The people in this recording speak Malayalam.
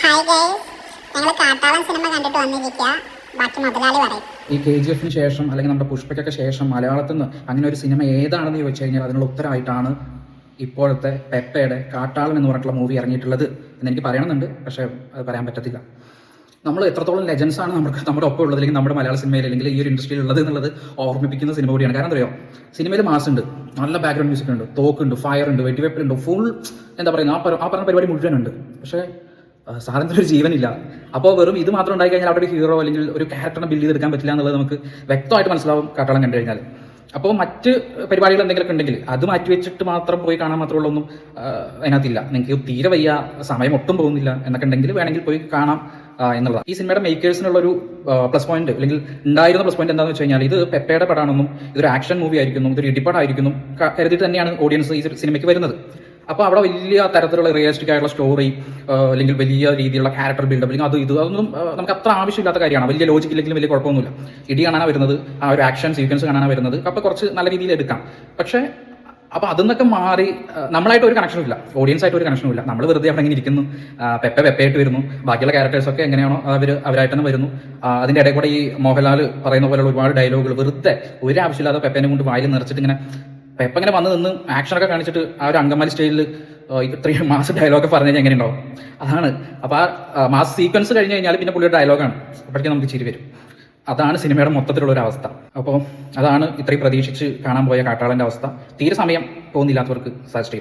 ഹായ് ഗൈസ്, ഞങ്ങൾ കാട്ടാളൻ സിനിമ കണ്ടിട്ട് വന്നിരിക്കുക. ബാക്കി മുതലാളി പറയും. ഈ KGF ശേഷം അല്ലെങ്കിൽ നമ്മുടെ പുഷ്പയ്ക്കൊക്കെ ശേഷം മലയാളത്തിൽ നിന്ന് അങ്ങനെ ഒരു സിനിമ ഏതാണെന്ന് ചോദിച്ചു കഴിഞ്ഞാൽ അതിനുള്ള ഉത്തരമായിട്ടാണ് ഇപ്പോഴത്തെ പെപ്പയുടെ കാട്ടാളൻ എന്ന് പറഞ്ഞിട്ടുള്ള മൂവി ഇറങ്ങിയിട്ടുള്ളത് എന്ന് എനിക്ക് പറയണമെന്നുണ്ട്. പക്ഷേ അത് പറയാൻ പറ്റത്തില്ല. നമ്മൾ എത്രത്തോളം ലെജൻസാണ് നമ്മുടെ ഒപ്പം ഉള്ളത്, അല്ലെങ്കിൽ നമ്മുടെ മലയാള സിനിമയിൽ അല്ലെങ്കിൽ ഈ ഒരു ഇൻഡസ്ട്രിയിൽ ഉള്ളത് എന്നുള്ളത് ഓർമ്മിപ്പിക്കുന്ന സിനിമ കൂടിയാണ്. കാരണം അറിയോ, സിനിമയിൽ മാസ് ഉണ്ട്, നല്ല ബാക്ക്ഗ്രൗണ്ട് മ്യൂസിക് ഉണ്ട്, തോക്കുണ്ട്, ഫയർ ഉണ്ട്, വെടിവെപ്പുണ്ട്, ഫുൾ എന്താ പറയുക, ആ പറഞ്ഞ പരിപാടി മുഴുവനുണ്ട്. പക്ഷേ സാധനത്തിനൊരു ജീവനില്ല. അപ്പോൾ വെറും ഇത് മാത്രം ഉണ്ടായി കഴിഞ്ഞാൽ അവിടെ ഒരു ഹീറോ അല്ലെങ്കിൽ ഒരു ക്യാരക്ടറിനെ ബിൽഡ് ചെയ്തെടുക്കാൻ പറ്റില്ല എന്നുള്ളത് നമുക്ക് വ്യക്തമായിട്ട് മനസ്സിലാവും കാട്ടാളൻ കണ്ടു കഴിഞ്ഞാൽ. അപ്പോൾ മറ്റ് പരിപാടികൾ എന്തെങ്കിലുമൊക്കെ ഉണ്ടെങ്കിൽ അത് മാറ്റി വെച്ചിട്ട് മാത്രം പോയി കാണാൻ മാത്രമുള്ളൊന്നും അതിനകത്തില്ല. നിങ്ങൾക്ക് തീരെ വയ്യ, സമയം ഒട്ടും പോകുന്നില്ല എന്നൊക്കെ ഉണ്ടെങ്കിൽ വേണമെങ്കിൽ പോയി കാണാം എന്നുള്ളതാണ്. ഈ സിനിമയുടെ മേക്കേഴ്സിനുള്ളൊരു പ്ലസ് പോയിന്റ് അല്ലെങ്കിൽ ഉണ്ടായിരുന്ന പ്ലസ് പോയിന്റ് എന്താണെന്ന് വെച്ച് കഴിഞ്ഞാൽ ഇത് പെപ്പയുടെ പടമാണെന്നും ഇതൊരു ആക്ഷൻ മൂവി ആയിരിക്കുന്നു, ഇതൊരു ഇടിപ്പടായിരിക്കുന്നു കരുതിയിട്ട് തന്നെയാണ് ഓഡിയൻസ് ഈ സിനിമയ്ക്ക് വരുന്നത്. അപ്പോൾ അവിടെ വലിയ തരത്തിലുള്ള റിയലിസ്റ്റിക് ആയിട്ടുള്ള സ്റ്റോറി അല്ലെങ്കിൽ വലിയ രീതിയിലുള്ള ക്യാരക്ടർ ബിൽഡപ്പ് അല്ലെങ്കിൽ അതൊന്നും നമുക്ക് അത്ര ആവശ്യമില്ലാത്ത കാര്യമാണ്. വലിയ ലോജിക് ഇല്ലെങ്കിലും വലിയ കുഴപ്പമൊന്നുമില്ല. ഇടി കാണാനാണ് വരുന്നത്, ആ ഒരു ആക്ഷൻ സീക്വൻസ് കാണാനാണ് വരുന്നത്. അപ്പോൾ കുറച്ച് നല്ല രീതിയിൽ എടുക്കാം. പക്ഷേ അപ്പോൾ അതിന്നൊക്കെ മാറി നമ്മളായിട്ട് ഒരു കണക്ഷനും ഇല്ല, ഓഡിയൻസ് ആയിട്ട് ഒരു കണക്ഷനും ഇല്ല. നമ്മൾ വെറുതെ അവിടെ ഇങ്ങനെ ഇരിക്കുന്നു, പെപ്പയായിട്ട് വരുന്നു, ബാക്കിയുള്ള ക്യാരക്ടേഴ്സൊക്കെ എങ്ങനെയാണോ അവരായിട്ട് തന്നെ വരുന്നു. അതിൻ്റെ ഇടയിൽ കൂടെ ഈ മോഹൻലാൽ പറയുന്ന പോലെയുള്ള ഒരുപാട് ഡയലോഗുകൾ വെറുതെ ഒരു ആവശ്യമില്ലാതെ പെപ്പേനെ കൊണ്ട് വായിൽ നിറച്ചിട്ട് ഇങ്ങനെ പെപ്പ ഇങ്ങനെ വന്ന് നിന്ന് ആക്ഷനൊക്കെ കാണിച്ചിട്ട് ആ ഒരു അങ്കമാലി സ്റ്റൈലിൽ ഇത്രയും മാസ് ഡയലോഗൊക്കെ പറഞ്ഞു കഴിഞ്ഞാൽ എങ്ങനെ ഉണ്ടാവും? അതാണ്. അപ്പോൾ ആ മാസ് സീക്വൻസ് കഴിഞ്ഞ് കഴിഞ്ഞാൽ പിന്നെ പുള്ളിയുടെ ഡയലോഗാണ്. അപ്പോഴേക്കും നമുക്ക് ചിരി വരും. അതാണ് സിനിമയുടെ മൊത്തത്തിലുള്ള ഒരു അവസ്ഥ. അപ്പോൾ അതാണ് ഇത്രയും പ്രതീക്ഷിച്ച് കാണാൻ പോയ കാട്ടാളൻ്റെ അവസ്ഥ. തീരെ സമയം പോകുന്നില്ലാത്തവർക്ക് സജസ്റ്റ് ചെയ്യും.